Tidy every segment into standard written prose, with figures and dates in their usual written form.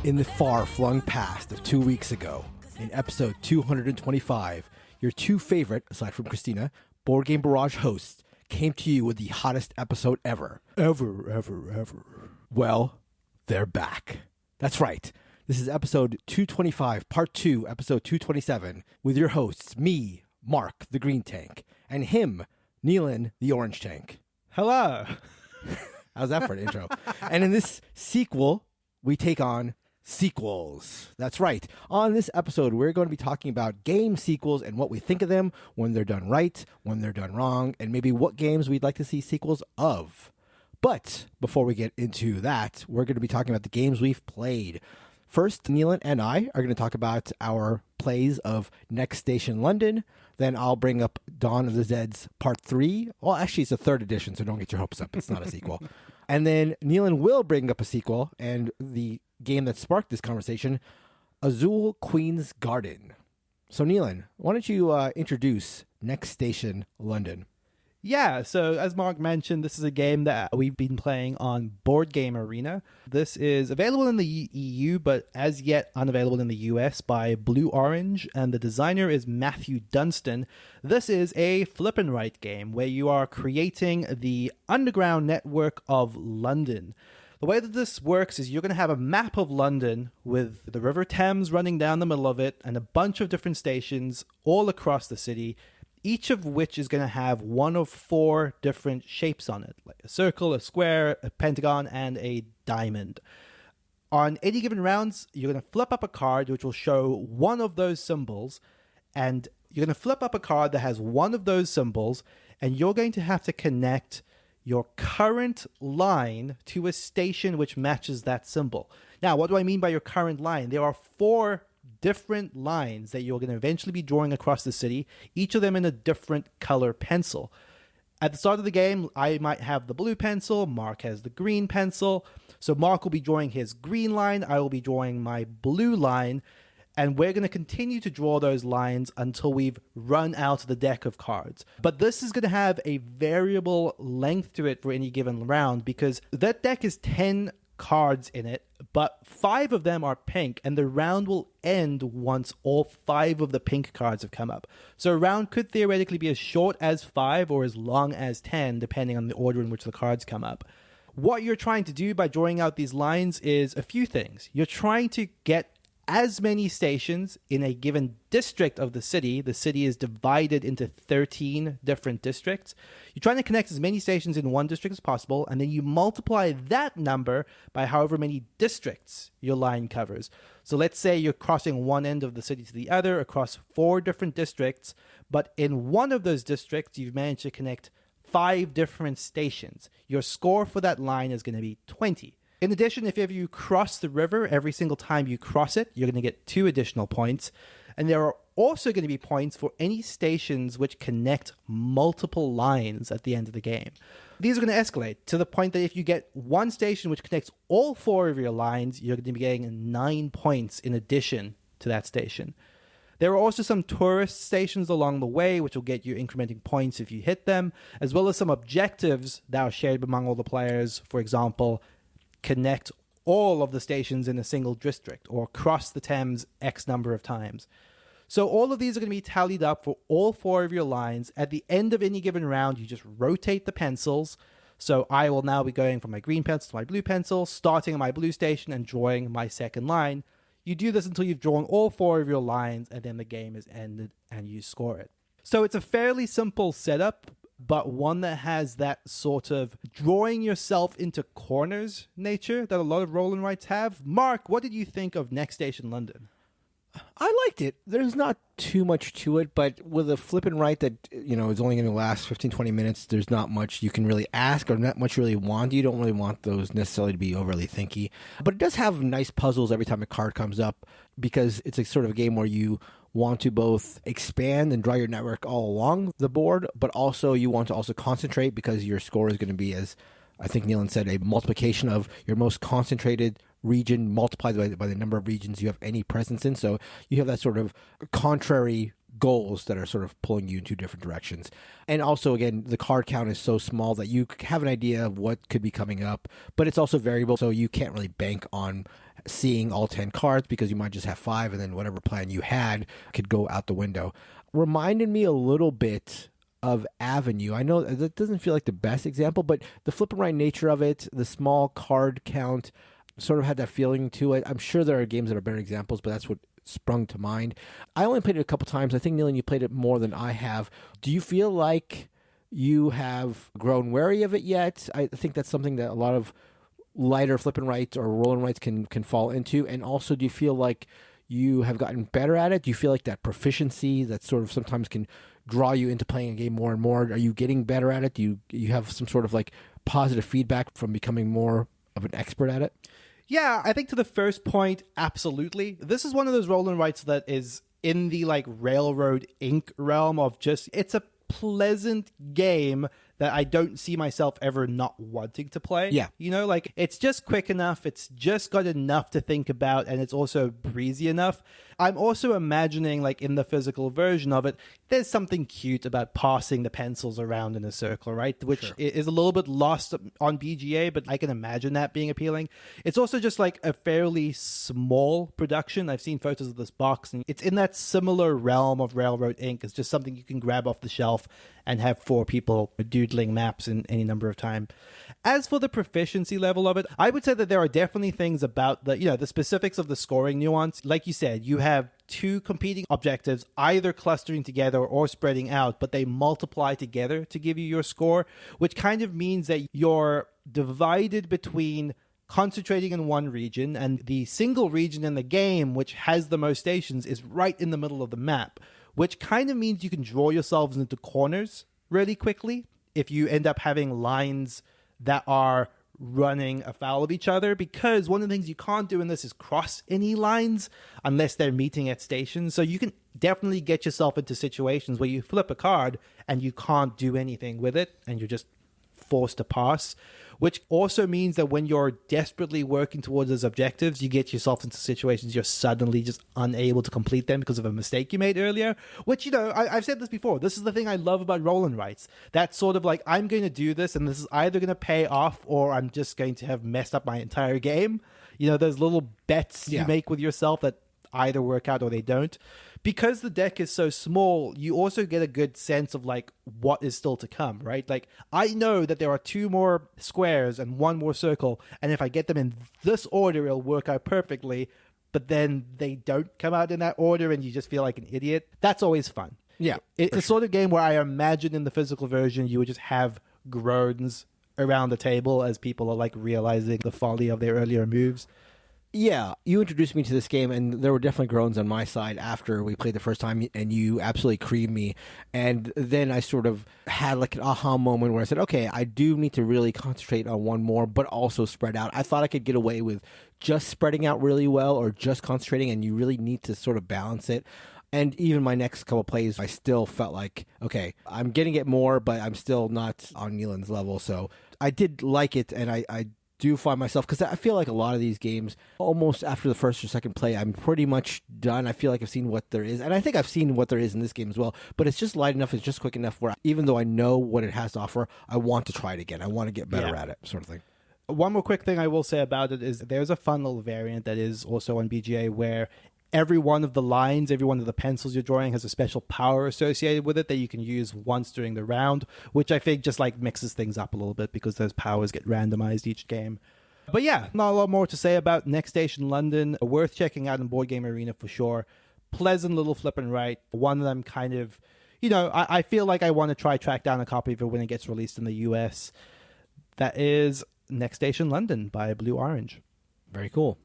In the far-flung past of 2 weeks ago, in episode 225, your two favorite, aside from Christina, Board Game Barrage hosts came to you with the hottest episode ever. Ever. Well, they're back. That's right. This is episode 225, part 2, episode 227, with your hosts, me, Mark, the green tank, and him, Neelan, the orange tank. Hello. How's that for an intro? And in this sequel, we take on sequels. That's right. On this episode, we're going to be talking about game sequels and what we think of them when they're done right, when they're done wrong, and maybe what games we'd like to see sequels of. But before we get into that, we're going to be talking about the games we've played. First, Neelan and I are going to talk about our plays of Next Station London. Then I'll bring up Dawn of the Zeds Part 3. Well, actually, it's a third edition, so don't get your hopes up. It's not a sequel. And then Neelan will bring up a sequel, and the game that sparked this conversation, Azul Queen's Garden. So Neelan, why don't you introduce Next Station London? Yeah, so as Mark mentioned, this is a game that we've been playing on Board Game Arena. This is available in the EU, but as yet unavailable in the US by Blue Orange, and the designer is Matthew Dunstan. This is a flip and write game where you are creating the underground network of London. The way that this works is you're going to have a map of London with the River Thames running down the middle of it and a bunch of different stations all across the city, each of which is going to have one of 4 different shapes on it, like a circle, a square, a pentagon, and a diamond. On any given rounds, you're going to flip up a card which will show one of those symbols, and you're going to flip up a card that has one of those symbols, and you're going to have to connect your current line to a station which matches that symbol. Now, what do I mean by your current line? There are 4 different lines that you're going to eventually be drawing across the city, each of them in a different color pencil. At the start of the game, I might have the blue pencil, Mark has the green pencil. So Mark will be drawing his green line, I will be drawing my blue line, and we're going to continue to draw those lines until we've run out of the deck of cards. But this is going to have a variable length to it for any given round because that deck is 10 cards in it, but 5 of them are pink, and the round will end once all 5 of the pink cards have come up. So a round could theoretically be as short as 5 or as long as 10, depending on the order in which the cards come up. What you're trying to do by drawing out these lines is a few things. You're trying to get as many stations in a given district of the city. The city is divided into 13 different districts. You're trying to connect as many stations in one district as possible, and then you multiply that number by however many districts your line covers. So let's say you're crossing one end of the city to the other across 4 different districts, but in one of those districts, you've managed to connect 5 different stations. Your score for that line is going to be 20. In addition, if ever you cross the river, every single time you cross it, you're going to get 2 additional points. And there are also going to be points for any stations which connect multiple lines at the end of the game. These are going to escalate to the point that if you get one station which connects all 4 of your lines, you're going to be getting 9 points in addition to that station. There are also some tourist stations along the way, which will get you incrementing points if you hit them, as well as some objectives that are shared among all the players. For example, connect all of the stations in a single district or cross the Thames X number of times. So all of these are going to be tallied up for all 4 of your lines. At the end of any given round, you just rotate the pencils. So I will now be going from my green pencil to my blue pencil, starting at my blue station and drawing my second line. You do this until you've drawn all 4 of your lines, and then the game is ended and you score it. So it's a fairly simple setup, but one that has that sort of drawing yourself into corners nature that a lot of roll and writes have. Mark, what did you think of Next Station London? I liked it. There's not too much to it, but with a flip and write that, is only going to last 15, 20 minutes, there's not much you can really ask or not much you really want. You don't really want those necessarily to be overly thinky. But it does have nice puzzles every time a card comes up because it's a sort of a game where you want to both expand and draw your network all along the board, but also you want to also concentrate because your score is going to be, as I think Neelan said, a multiplication of your most concentrated region multiplied by the number of regions you have any presence in. So you have that sort of contrary goals that are sort of pulling you in 2 different directions. And also, again, the card count is so small that you have an idea of what could be coming up, but it's also variable, so you can't really bank on seeing all 10 cards because you might just have 5 and then whatever plan you had could go out the window. Reminded me a little bit of Avenue. I know that doesn't feel like the best example, but the flip and right nature of it, the small card count, sort of had that feeling to it. I'm sure there are games that are better examples, but that's what sprung to mind. I only played it a couple times. I think, Neil, you played it more than I have. Do you feel like you have grown wary of it yet? I think that's something that a lot of lighter flip and rights or roll and rights can fall into. And also, do you feel like you have gotten better at it? Do you feel like that proficiency that sort of sometimes can draw you into playing a game more and more? Are you getting better at it? Do you have some sort of like positive feedback from becoming more of an expert at it? Yeah, I think to the first point, absolutely. This is one of those roll and writes that is in the like Railroad Inc. realm of just, it's a pleasant game that I don't see myself ever not wanting to play. Yeah. You know, like it's just quick enough. It's just got enough to think about, and it's also breezy enough. I'm also imagining, like in the physical version of it, there's something cute about passing the pencils around in a circle, right? Which is a little bit lost on BGA, but I can imagine that being appealing. It's also just like a fairly small production. I've seen photos of this box, and it's in that similar realm of Railroad Inc. It's just something you can grab off the shelf and have 4 people doodling maps in any number of time. As for the proficiency level of it, I would say that there are definitely things about the specifics of the scoring nuance. Like you said, you have 2 competing objectives either clustering together or spreading out, but they multiply together to give you your score, which kind of means that you're divided between concentrating in one region, and the single region in the game which has the most stations is right in the middle of the map, which kind of means you can draw yourselves into corners really quickly if you end up having lines that are running afoul of each other, because one of the things you can't do in this is cross any lines unless they're meeting at stations. So you can definitely get yourself into situations where you flip a card and you can't do anything with it and you're just forced to pass, which also means that when you're desperately working towards those objectives, you get yourself into situations you're suddenly just unable to complete them because of a mistake you made earlier, which, I've said this before. This is the thing I love about roll and writes. That's sort of like, I'm going to do this and this is either going to pay off or I'm just going to have messed up my entire game. Those little bets you make with yourself that either work out or they don't. Because the deck is so small, you also get a good sense of like what is still to come, right? Like I know that there are 2 more squares and 1 more circle, and if I get them in this order, it'll work out perfectly. But then they don't come out in that order, and you just feel like an idiot. That's always fun. Yeah, it's a sort of game where I imagine in the physical version you would just have groans around the table as people are like realizing the folly of their earlier moves. Yeah, you introduced me to this game, and there were definitely groans on my side after we played the first time, and you absolutely creamed me. And then I sort of had like an aha moment where I said, okay, I do need to really concentrate on one more, but also spread out. I thought I could get away with just spreading out really well or just concentrating, and you really need to sort of balance it. And even my next couple plays, I still felt like, okay, I'm getting it more, but I'm still not on Neelan's level. So I did like it, and I do find myself, because I feel like a lot of these games, almost after the first or second play, I'm pretty much done. I feel like I've seen what there is, and I think I've seen what there is in this game as well, but it's just light enough, it's just quick enough where even though I know what it has to offer, I want to try it again. I want to get better at it, sort of thing. One more quick thing I will say about it is there's a fun little variant that is also on BGA where every one of the lines, every one of the pencils you're drawing has a special power associated with it that you can use once during the round, which I think just like mixes things up a little bit because those powers get randomized each game. But yeah, not a lot more to say about Next Station London. Worth checking out in Board Game Arena for sure. Pleasant little flip and write. One of them kind of, I feel like I want to track down a copy of it when it gets released in the US. That is Next Station London by Blue Orange. Very cool.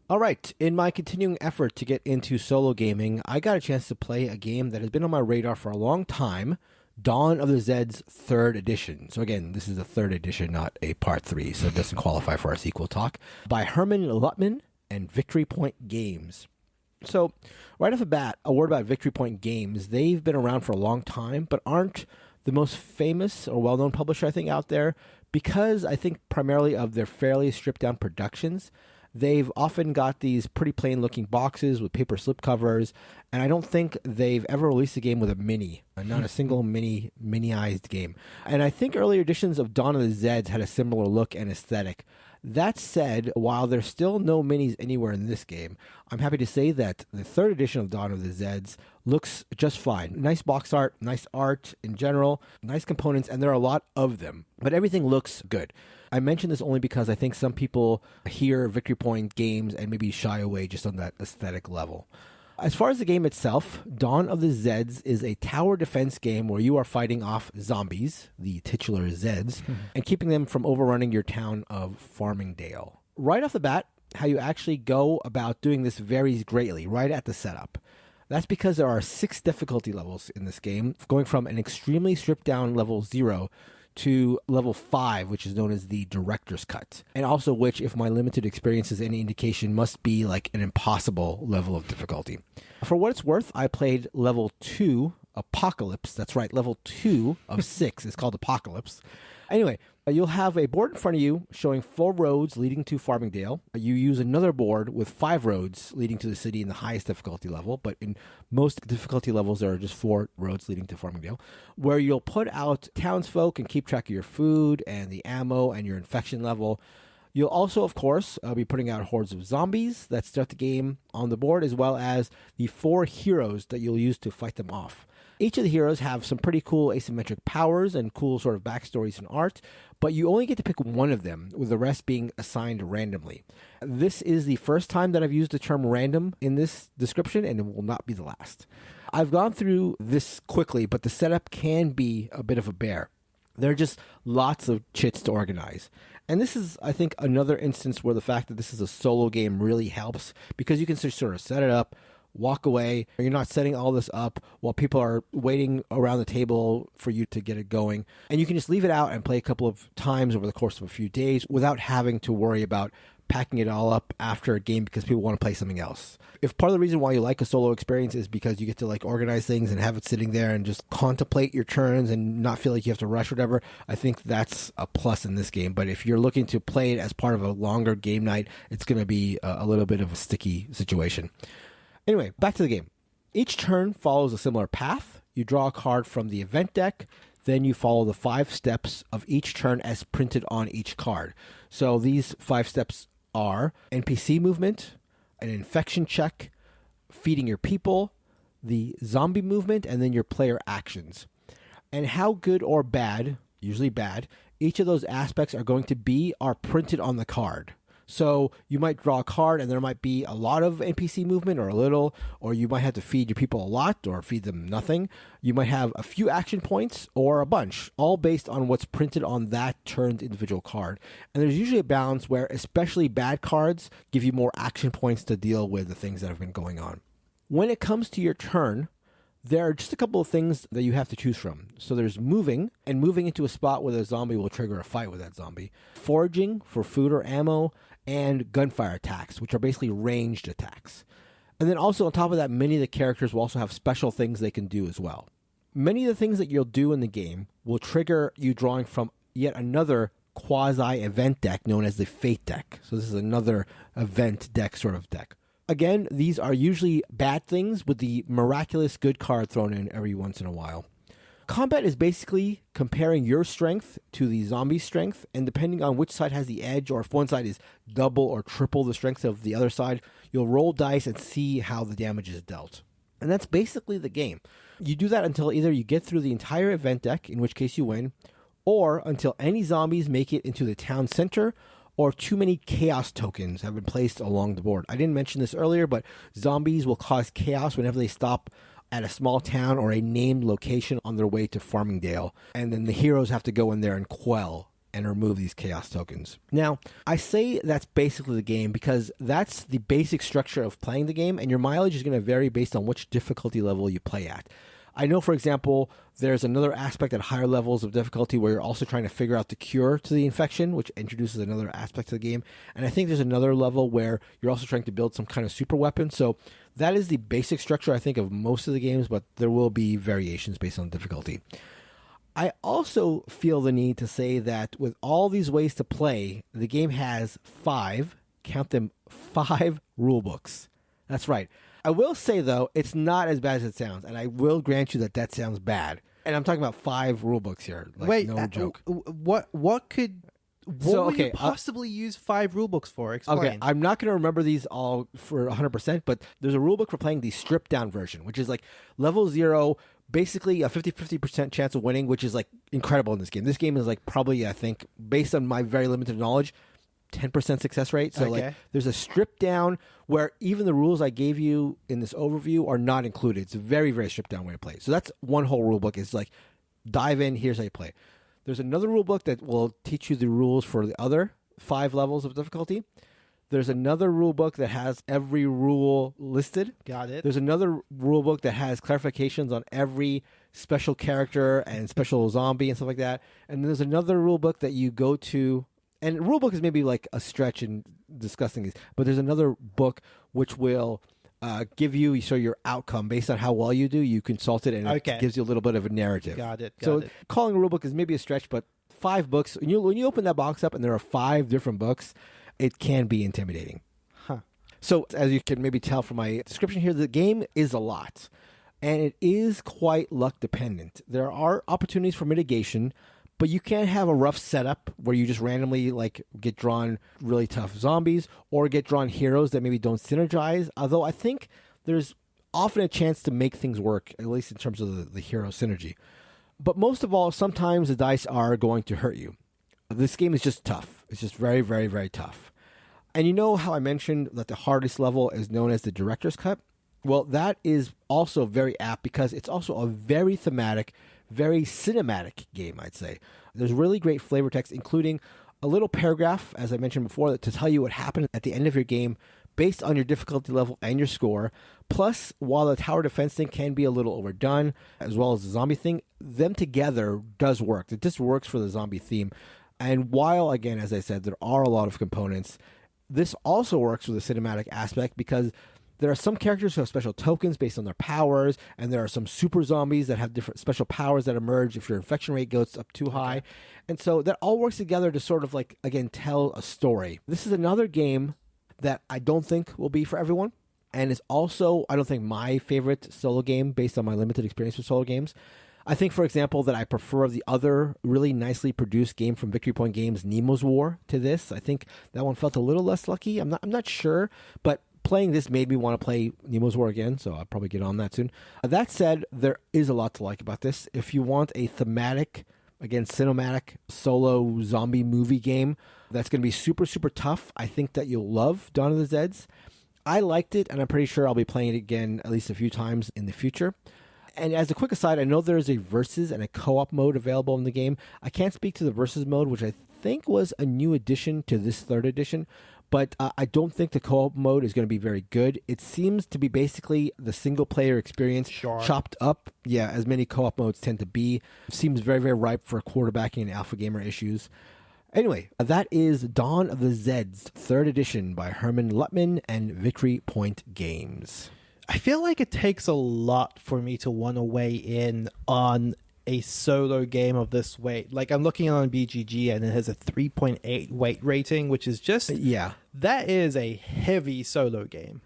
All right, in my continuing effort to get into solo gaming, I got a chance to play a game that has been on my radar for a long time, Dawn of the Zeds 3rd edition. So again, this is a 3rd edition, not a part 3, so it doesn't qualify for our sequel talk, by Herman Lutman and Victory Point Games. So right off the bat, a word about Victory Point Games. They've been around for a long time, but aren't the most famous or well-known publisher, I think, out there, because I think primarily of their fairly stripped-down productions. They've often got these pretty plain looking boxes with paper slipcovers, and I don't think they've ever released a game with a mini, not a single mini-ized game. And I think earlier editions of Dawn of the Zeds had a similar look and aesthetic. That said, while there's still no minis anywhere in this game, I'm happy to say that the third edition of Dawn of the Zeds looks just fine. Nice box art, nice art in general, nice components, and there are a lot of them. But everything looks good. I mention this only because I think some people hear Victory Point games and maybe shy away just on that aesthetic level. As far as the game itself, Dawn of the Zeds is a tower defense game where you are fighting off zombies, the titular Zeds, and keeping them from overrunning your town of Farmingdale. Right off the bat, how you actually go about doing this varies greatly right at the setup. That's because there are 6 difficulty levels in this game, going from an extremely stripped down level 0 to level 5, which is known as the Director's Cut, and also which, if my limited experience is any indication, must be like an impossible level of difficulty. For what it's worth, I played level 2, Apocalypse. That's right, level 2 of 6 is called Apocalypse. Anyway, you'll have a board in front of you showing 4 roads leading to Farmingdale. You use another board with 5 roads leading to the city in the highest difficulty level, but in most difficulty levels, there are just 4 roads leading to Farmingdale, where you'll put out townsfolk and keep track of your food and the ammo and your infection level. You'll also, of course, be putting out hordes of zombies that start the game on the board, as well as the 4 heroes that you'll use to fight them off. Each of the heroes have some pretty cool asymmetric powers and cool sort of backstories and art, but you only get to pick one of them, with the rest being assigned randomly. This is the first time that I've used the term random in this description, and it will not be the last. I've gone through this quickly, but the setup can be a bit of a bear. There are just lots of chits to organize. And this is, I think, another instance where the fact that this is a solo game really helps, because you can just sort of set it up, walk away. You're not setting all this up while people are waiting around the table for you to get it going. And you can just leave it out and play a couple of times over the course of a few days without having to worry about packing it all up after a game because people want to play something else. If part of the reason why you like a solo experience is because you get to like organize things and have it sitting there and just contemplate your turns and not feel like you have to rush or whatever, I think that's a plus in this game. But if you're looking to play it as part of a longer game night, it's going to be a little bit of a sticky situation. Anyway, back to the game. Each turn follows a similar path. You draw a card from the event deck, then you follow the 5 steps of each turn as printed on each card. So these 5 steps are NPC movement, an infection check, feeding your people, the zombie movement, and then your player actions. And how good or bad, usually bad, each of those aspects are going to be are printed on the card. So you might draw a card and there might be a lot of NPC movement or a little, or you might have to feed your people a lot or feed them nothing. You might have a few action points or a bunch, all based on what's printed on that turned individual card. And there's usually a balance where especially bad cards give you more action points to deal with the things that have been going on. When it comes to your turn, there are just a couple of things that you have to choose from. So there's moving, and moving into a spot where the zombie will trigger a fight with that zombie. Foraging for food or ammo, and gunfire attacks, which are basically ranged attacks. And then also on top of that, many of the characters will also have special things they can do as well. Many of the things that you'll do in the game will trigger you drawing from yet another quasi-event deck known as the Fate deck. So this is another event deck sort of deck. Again, these are usually bad things with the miraculous good card thrown in every once in a while. Combat is basically comparing your strength to the zombie's strength, and depending on which side has the edge, or if one side is double or triple the strength of the other side, you'll roll dice and see how the damage is dealt. And that's basically the game. You do that until either you get through the entire event deck, in which case you win, or until any zombies make it into the town center, or too many chaos tokens have been placed along the board. I didn't mention this earlier, but zombies will cause chaos whenever they stop at a small town or a named location on their way to Farmingdale. And then the heroes have to go in there and quell and remove these chaos tokens. Now, I say that's basically the game because that's the basic structure of playing the game, and your mileage is going to vary based on which difficulty level you play at. I know, for example, there's another aspect at higher levels of difficulty where you're also trying to figure out the cure to the infection, which introduces another aspect of the game. And I think there's another level where you're also trying to build some kind of super weapon. So that is the basic structure, I think, of most of the games, but there will be variations based on difficulty. I also feel the need to say that with all these ways to play, the game has 5, count them, 5 rule books. That's right. I will say, though, it's not as bad as it sounds, and I will grant you that sounds bad. And I'm talking about 5 rule books here. Like, Wait, no joke. What would you possibly use 5 rulebooks for? Explain. Okay, I'm not going to remember these all for 100%, but there's a rulebook for playing the stripped down version, which is like level 0, basically a 50% chance of winning, which is like incredible in this game. This game is like probably, I think, based on my very limited knowledge, 10% success rate. So like there's a stripped down where even the rules I gave you in this overview are not included. It's a very, very stripped down way to play. So that's one whole rulebook. It's like dive in, here's how you play. There's another rule book that will teach you the rules for the other 5 levels of difficulty. There's another rule book that has every rule listed. Got it. There's another rule book that has clarifications on every special character and special zombie and stuff like that. And there's another rule book that you go to, and rule book is maybe like a stretch in discussing these, but there's another book which will give you your outcome based on how well you do. You consult it, and it gives you a little bit of a narrative. Got it. Calling a rule book is maybe a stretch, but 5 books. When you open that box up and there are 5 different books, it can be intimidating. Huh. So as you can maybe tell from my description here, the game is a lot, and it is quite luck dependent. There are opportunities for mitigation, but you can't have a rough setup where you just randomly like get drawn really tough zombies or get drawn heroes that maybe don't synergize. Although I think there's often a chance to make things work, at least in terms of the hero synergy. But most of all, sometimes the dice are going to hurt you. This game is just tough. It's just very, very, very tough. And you know how I mentioned that the hardest level is known as the director's cut? Well, that is also very apt because it's also a very thematic, very cinematic game, I'd say. There's really great flavor text, including a little paragraph, as I mentioned before, to tell you what happened at the end of your game based on your difficulty level and your score. Plus, while the tower defense thing can be a little overdone, as well as the zombie thing, them together does work. It just works for the zombie theme. And while, again, as I said, there are a lot of components, this also works with the cinematic aspect because there are some characters who have special tokens based on their powers, and there are some super zombies that have different special powers that emerge if your infection rate goes up too high. And so that all works together to sort of like, again, tell a story. This is another game that I don't think will be for everyone, and is also, I don't think, my favorite solo game based on my limited experience with solo games. I think, for example, that I prefer the other really nicely produced game from Victory Point Games, Nemo's War, to this. I think that one felt a little less lucky. I'm not sure, but playing this made me want to play Nemo's War again, so I'll probably get on that soon. That said, there is a lot to like about this. If you want a thematic, again, cinematic, solo zombie movie game that's going to be super, super tough, I think that you'll love Dawn of the Zeds. I liked it, and I'm pretty sure I'll be playing it again at least a few times in the future. And as a quick aside, I know there is a versus and a co-op mode available in the game. I can't speak to the versus mode, which I think was a new addition to this 3rd edition, but I don't think the co-op mode is going to be very good. It seems to be basically the single-player experience chopped up. Yeah, as many co-op modes tend to be. Seems very, very ripe for quarterbacking and alpha gamer issues. Anyway, that is Dawn of the Zeds, 3rd edition by Herman Luttman and Victory Point Games. I feel like it takes a lot for me to want to weigh in on a solo game of this weight. Like, I'm looking on BGG and it has a 3.8 weight rating, which is just... Yeah. That is a heavy solo game.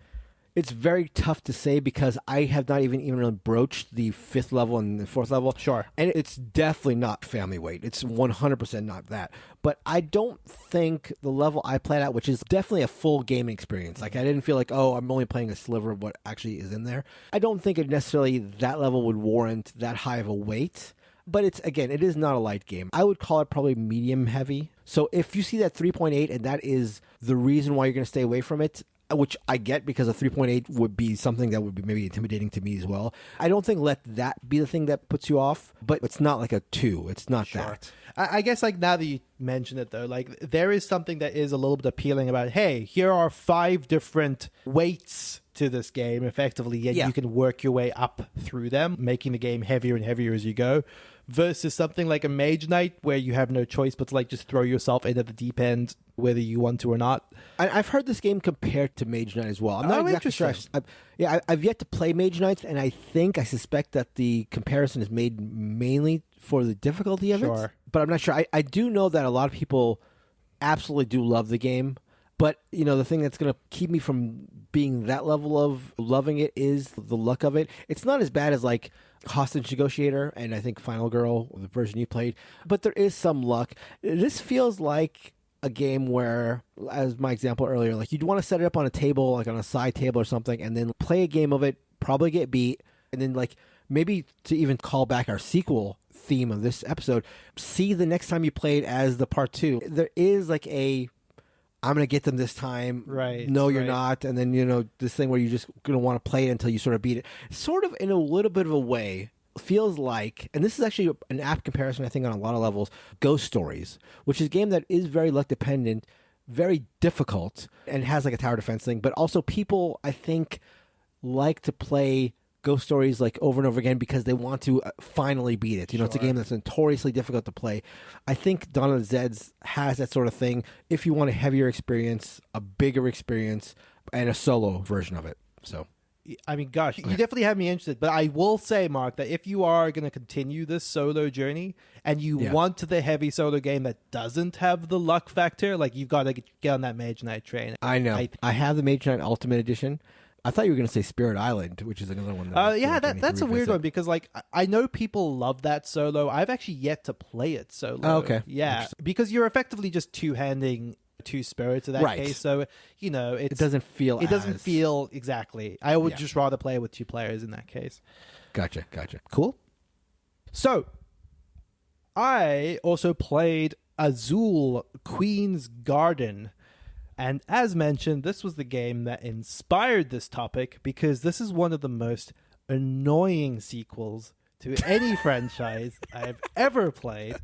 It's very tough to say because I have not even really broached the 5th level and the 4th level. Sure. And it's definitely not family weight. It's 100% not that. But I don't think the level I played at, which is definitely a full gaming experience. Like, I didn't feel like, oh, I'm only playing a sliver of what actually is in there. I don't think it necessarily that level would warrant that high of a weight. But it's, again, it is not a light game. I would call it probably medium heavy. So if you see that 3.8 and that is the reason why you're going to stay away from it, which I get because a 3.8 would be something that would be maybe intimidating to me as well. I don't think let that be the thing that puts you off, but it's not like a 2. It's not that. I guess, like, now that you mention it, though, like, there is something that is a little bit appealing about, hey, here are 5 different weights to this game, effectively, yet you can work your way up through them, making the game heavier and heavier as you go, versus something like a Mage Knight, where you have no choice but to, like, just throw yourself into the deep end, whether you want to or not. I've heard this game compared to Mage Knight as well. I'm not exactly sure. I've yet to play Mage Knight, and I suspect that the comparison is made mainly for the difficulty of it. But I'm not sure. I do know that a lot of people absolutely do love the game. But, the thing that's going to keep me from being that level of loving it is the luck of it. It's not as bad as like Hostage Negotiator and I think Final Girl, the version you played, but there is some luck. This feels like a game where, as my example earlier, like you'd want to set it up on a table, like on a side table or something, and then play a game of it, probably get beat, and then like maybe to even call back our sequel theme of this episode, see the next time you play it as the part 2. There is like I'm going to get them this time. Right. No, you're not. And then, this thing where you're just going to want to play it until you sort of beat it. Sort of in a little bit of a way, feels like, and this is actually an apt comparison, I think, on a lot of levels, Ghost Stories, which is a game that is very luck dependent, very difficult, and has like a tower defense thing. But also people, I think, like to play Ghost Stories like over and over again because they want to finally beat it. It's a game that's notoriously difficult to play. I think Dawn of the Zeds has that sort of thing if you want a heavier experience, a bigger experience, and a solo version of it. So, I mean, gosh, you definitely have me interested. But I will say, Mark, that if you are going to continue this solo journey and you want the heavy solo game that doesn't have the luck factor, like you've got to get on that Mage Knight train. I know. I have the Mage Knight Ultimate Edition. I thought you were going to say Spirit Island, which is another one. That's a weird one because, like, I know people love that solo. I've actually yet to play it solo. Oh, okay. Yeah, because you're effectively just two-handing two spirits in that case. So, it doesn't feel exactly. I would just rather play it with 2 players in that case. Gotcha. Cool. So, I also played Azul, Queen's Garden. And as mentioned, this was the game that inspired this topic because this is one of the most annoying sequels to any franchise I've ever played.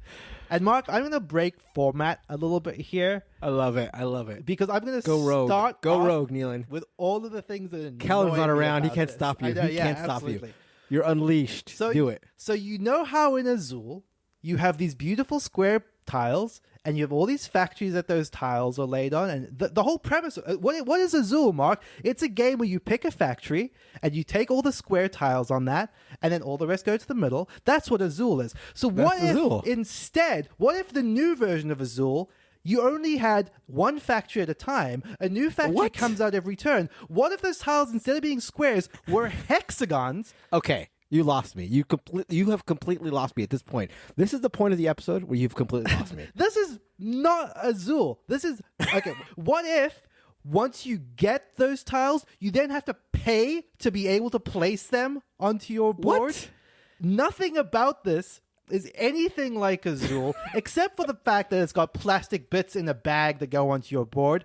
And Mark, I'm going to break format a little bit here. I love it. Because I'm going to start rogue, Neelan. With all of the things that annoy Calvin's not around. He can't this. stop you. Know, he can't stop you. You're unleashed. Do it. So you know how in Azul, you have these beautiful square tiles, and you have all these factories that those tiles are laid on, and the whole premise. What is Azul, Mark? It's a game where you pick a factory and you take all the square tiles on that, and then all the rest go to the middle. That's what Azul is. So what if the new version of Azul, you only had one factory at a time? A new factory comes out every turn. What if those tiles, instead of being squares, were hexagons? Okay. You lost me. You have completely lost me at this point. This is the point of the episode where you've completely lost me. This is not Azul. This is... Okay, what if once you get those tiles, you then have to pay to be able to place them onto your board? What? Nothing about this is anything like Azul, except for the fact that it's got plastic bits in a bag that go onto your board.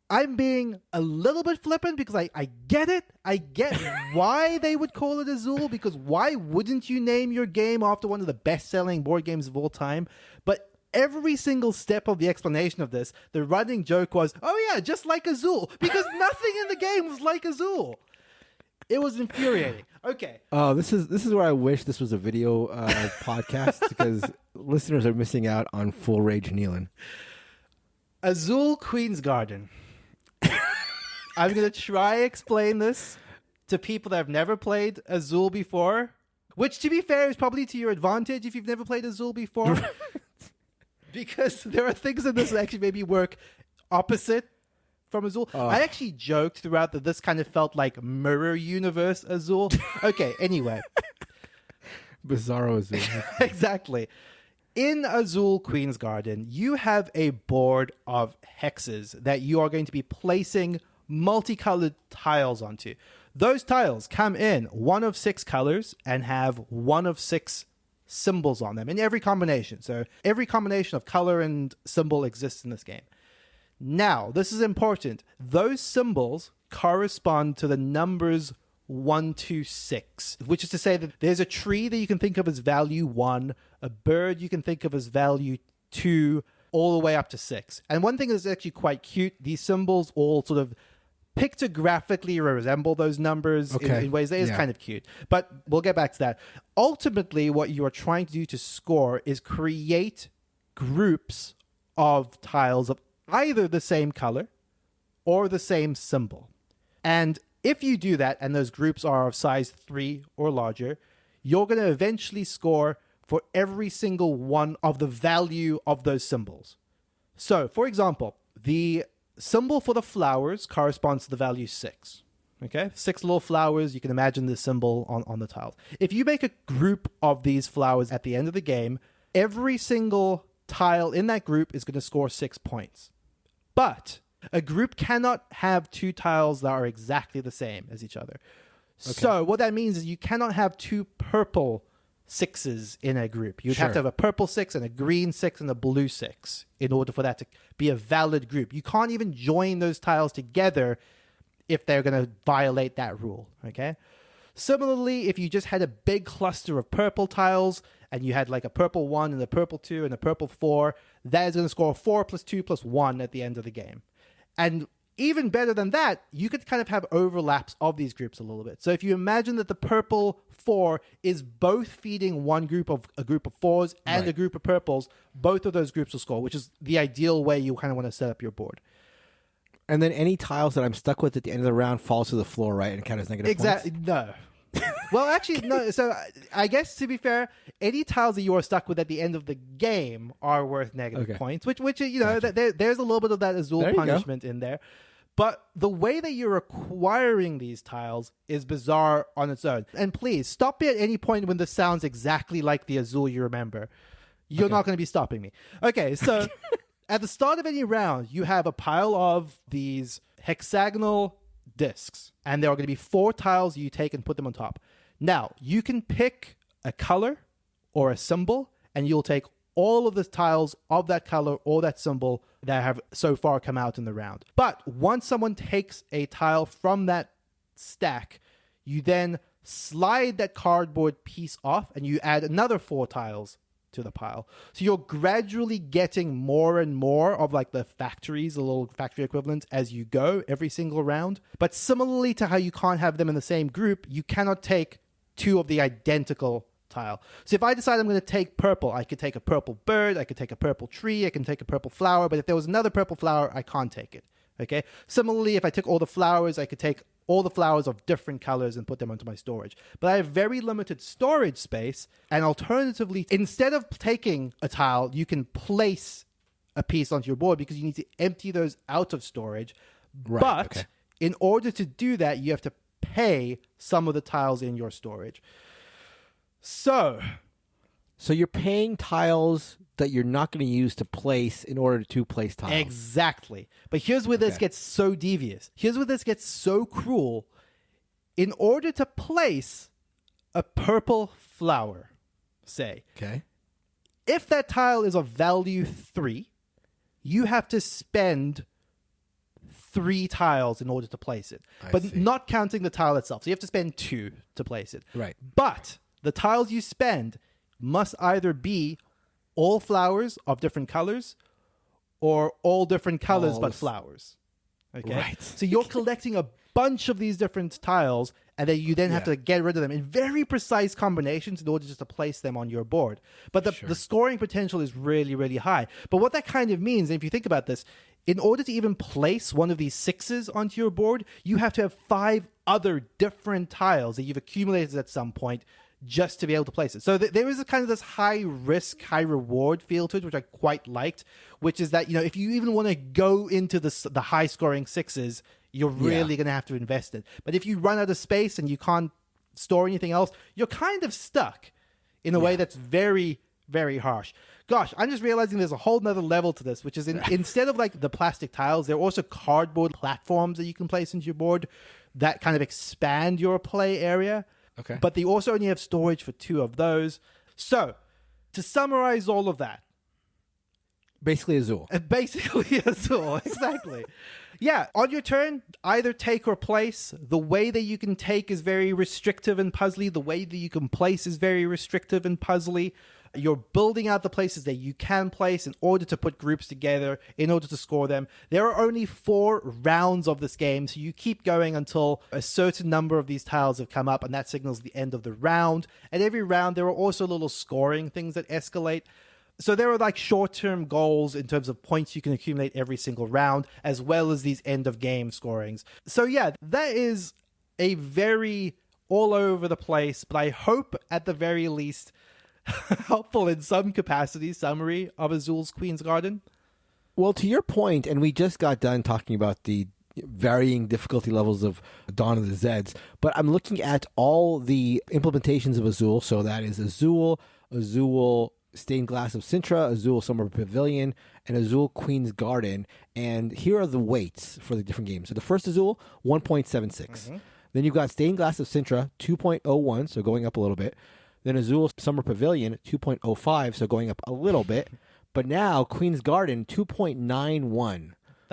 I'm being a little bit flippant because I get it. I get why they would call it Azul, because why wouldn't you name your game after one of the best-selling board games of all time? But every single step of the explanation of this, the running joke was, oh yeah, just like Azul, because nothing in the game was like Azul. It was infuriating. Okay. Oh, this is where I wish this was a video podcast because listeners are missing out on full rage Neelan. Azul, Queen's Garden. I'm going to try explain this to people that have never played Azul before, which, to be fair, is probably to your advantage if you've never played Azul before. Because there are things in this that actually maybe work opposite from Azul. I actually joked throughout that this kind of felt like Mirror Universe Azul. Okay, anyway. Bizarro Azul. Exactly. In Azul Queen's Garden, you have a board of hexes that you are going to be placing multicolored tiles onto. Those tiles come in one of 6 colors and have one of 6 symbols on them in every combination. So every combination of color and symbol exists in this game. Now, this is important. Those symbols correspond to the numbers 1 to 6, which is to say that there's a tree that you can think of as value 1, a bird you can think of as value 2, all the way up to 6. And one thing that's actually quite cute, these symbols all sort of pictographically resemble those numbers in ways that is kind of cute. But we'll get back to that. Ultimately, what you are trying to do to score is create groups of tiles of either the same color or the same symbol. And if you do that, and those groups are of size 3 or larger, you're going to eventually score for every single one of the value of those symbols. So, for example, the symbol for the flowers corresponds to the value 6. Okay, 6 little flowers. You can imagine the symbol on the tiles. If you make a group of these flowers at the end of the game, every single tile in that group is going to score 6 points. But a group cannot have 2 tiles that are exactly the same as each other. Okay. So what that means is you cannot have 2 purple 6s in a group. You'd have to have a purple 6 and a green 6 and a blue 6 in order for that to be a valid group. You can't even join those tiles together if they're going to violate that rule, okay? Similarly, if you just had a big cluster of purple tiles and you had like a purple 1 and a purple 2 and a purple 4, that is going to score 4 plus 2 plus 1 at the end of the game. And even better than that, you could kind of have overlaps of these groups a little bit. So if you imagine that the purple 4 is both feeding one group of a group of 4s and a group of purples, both of those groups will score, which is the ideal way you kind of want to set up your board. And then any tiles that I'm stuck with at the end of the round falls to the floor, right? And count as negative exactly. points? No. Well, actually, no. So I guess to be fair, any tiles that you are stuck with at the end of the game are worth negative points, which you know, gotcha. There's a little bit of that Azul punishment in there. But the way that you're acquiring these tiles is bizarre on its own. And please, stop me at any point when this sounds exactly like the Azul you remember. You're not going to be stopping me. Okay, so... At the start of any round, you have a pile of these hexagonal discs, and there are going to be 4 tiles you take and put them on top. Now, you can pick a color or a symbol, and you'll take all of the tiles of that color or that symbol that have so far come out in the round. But once someone takes a tile from that stack, you then slide that cardboard piece off, and you add another 4 tiles to the pile. So you're gradually getting more and more of like the factories, the little factory equivalents as you go every single round. But similarly to how you can't have them in the same group, you cannot take 2 of the identical tile. So if I decide I'm going to take purple, I could take a purple bird, I could take a purple tree, I can take a purple flower, but if there was another purple flower, I can't take it. Okay. Similarly, if I took all the flowers, I could take all the flowers of different colors and put them onto my storage. But I have very limited storage space, and alternatively, instead of taking a tile, you can place a piece onto your board because you need to empty those out of storage. Right, but in order to do that, you have to pay some of the tiles in your storage. So you're paying tiles that you're not going to use to place in order to place tiles. Exactly. But here's where this gets so devious. Here's where this gets so cruel. In order to place a purple flower, say, if that tile is of value 3, you have to spend 3 tiles in order to place it. But not counting the tile itself. So you have to spend 2 to place it. Right. But the tiles you spend must either be all flowers of different colors or all different colors but flowers. Okay. Right. So you're collecting a bunch of these different tiles, and then you then have to get rid of them in very precise combinations in order just to place them on your board. But the scoring potential is really, really high. But what that kind of means, and if you think about this, in order to even place one of these 6s onto your board, you have to have 5 other different tiles that you've accumulated at some point just to be able to place it. So there is a kind of this high risk, high reward feel to it, which I quite liked, which is that, you know, if you even want to go into the high scoring 6s, you're really going to have to invest it. But if you run out of space and you can't store anything else, you're kind of stuck in a way that's very, very harsh. Gosh, I'm just realizing there's a whole nother level to this, which is instead of like the plastic tiles, there are also cardboard platforms that you can place into your board that kind of expand your play area. Okay. But they also only have storage for 2 of those. So, to summarize all of that. Basically Azul. Basically Azul, exactly. Yeah, on your turn, either take or place. The way that you can take is very restrictive and puzzly. The way that you can place is very restrictive and puzzly. You're building out the places that you can place in order to put groups together, in order to score them. There are only 4 rounds of this game, so you keep going until a certain number of these tiles have come up, and that signals the end of the round. And every round, there are also little scoring things that escalate. So there are like short-term goals in terms of points you can accumulate every single round, as well as these end-of-game scorings. So yeah, that is a very all over the place, but I hope at the very least helpful in some capacity summary of Azul's Queen's Garden. Well, to your point, and we just got done talking about the varying difficulty levels of Dawn of the Zeds, but I'm looking at all the implementations of Azul. So that is Azul, Azul Stained Glass of Sintra, Azul Summer Pavilion, and Azul Queen's Garden. And here are the weights for the different games. So the first Azul, 1.76. Then you've got Stained Glass of Sintra, 2.01, so going up a little bit. Then Azul Summer Pavilion, 2.05, so going up a little bit. But now Queen's Garden, 2.91.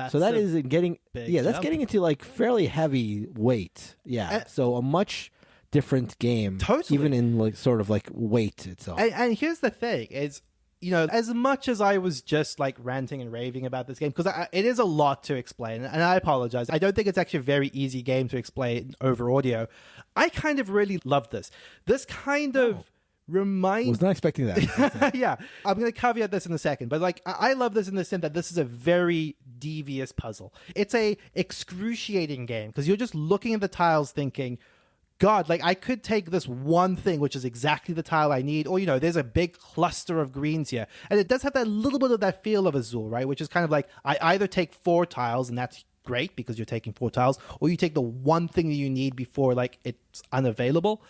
So that is getting, that's getting into like fairly heavy weight. Yeah. So a much different game. Totally. Even in like sort of like weight itself. And here's the thing is, you know, as much as I was just like ranting and raving about this game, because it is a lot to explain, and I apologize. I don't think it's actually a very easy game to explain over audio. I kind of really love this. This kind of reminds... I was not expecting that. Yeah. I'm going to caveat this in a second, but like I love this in the sense that this is a very devious puzzle. It's a excruciating game because you're just looking at the tiles thinking, God, like I could take this one thing, which is exactly the tile I need, or, you know, there's a big cluster of greens here. And it does have that little bit of that feel of Azul, right? Which is kind of like, I either take 4 tiles, and that's great because you're taking 4 tiles, or you take the one thing that you need before like it's unavailable.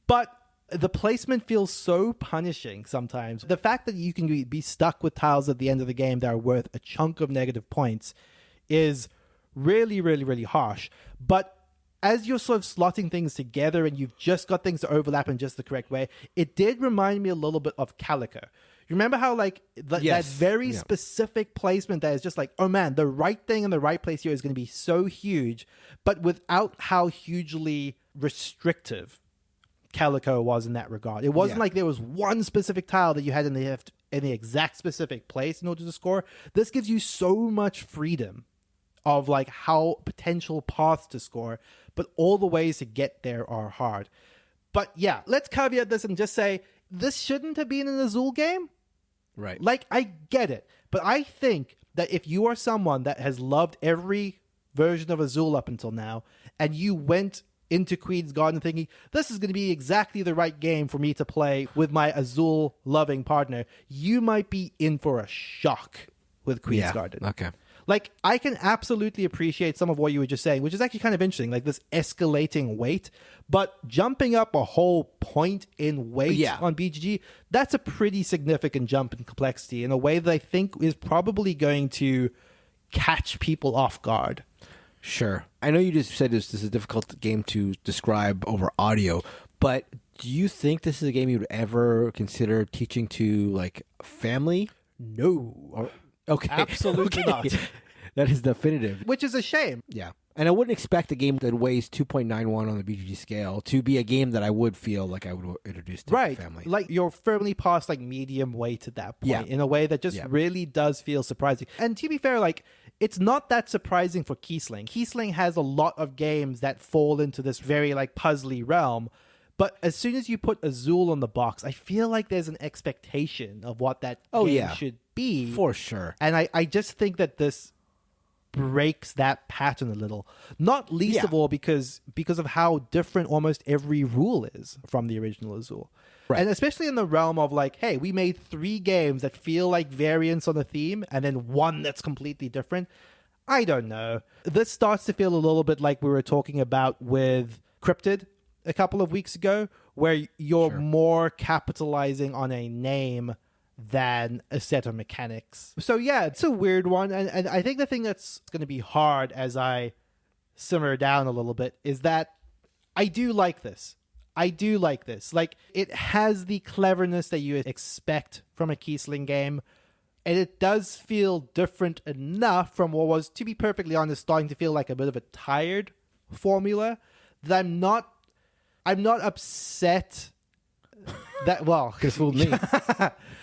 But the placement feels so punishing sometimes. The fact that you can be stuck with tiles at the end of the game that are worth a chunk of negative points is really, really, really harsh. But as you're sort of slotting things together and you've just got things to overlap in just the correct way, it did remind me a little bit of Calico. You remember how like that very specific placement that is just like, oh man, the right thing in the right place here is going to be so huge, but without how hugely restrictive Calico was in that regard. It wasn't like there was one specific tile that you had in the exact specific place in order to score. This gives you so much freedom of like how potential paths to score, but all the ways to get there are hard. But yeah, let's caveat this and just say this shouldn't have been an Azul game. Right. Like, I get it, but I think that if you are someone that has loved every version of Azul up until now, and you went into Queen's Garden thinking, this is going to be exactly the right game for me to play with my Azul-loving partner, you might be in for a shock with Queen's Garden. Okay. Like, I can absolutely appreciate some of what you were just saying, which is actually kind of interesting, like this escalating weight, but jumping up a whole point in weight on BGG, that's a pretty significant jump in complexity in a way that I think is probably going to catch people off guard. Sure. I know you just said this is a difficult game to describe over audio, but do you think this is a game you would ever consider teaching to, like, family? No. Okay. Absolutely not. That is definitive. Which is a shame. Yeah. And I wouldn't expect a game that weighs 2.91 on the BGG scale to be a game that I would feel like I would introduce to the family. Like you're firmly past like medium weight at that point in a way that just really does feel surprising. And to be fair, like it's not that surprising for Kiesling. Kiesling has a lot of games that fall into this very like puzzly realm. But as soon as you put Azul on the box, I feel like there's an expectation of what that game should be. For sure. And I just think that this breaks that pattern a little. Not least of all because of how different almost every rule is from the original Azul. Right. And especially in the realm of like, hey, we made 3 games that feel like variants on a theme and then one that's completely different. I don't know. This starts to feel a little bit like we were talking about with Cryptid a couple of weeks ago, where you're more capitalizing on a name than a set of mechanics. So yeah, it's a weird one. And I think the thing that's going to be hard as I simmer down a little bit is that I do like this. Like, it has the cleverness that you expect from a Kiesling game, and it does feel different enough from what was, to be perfectly honest, starting to feel like a bit of a tired formula that I'm not upset that, well, because fooled me.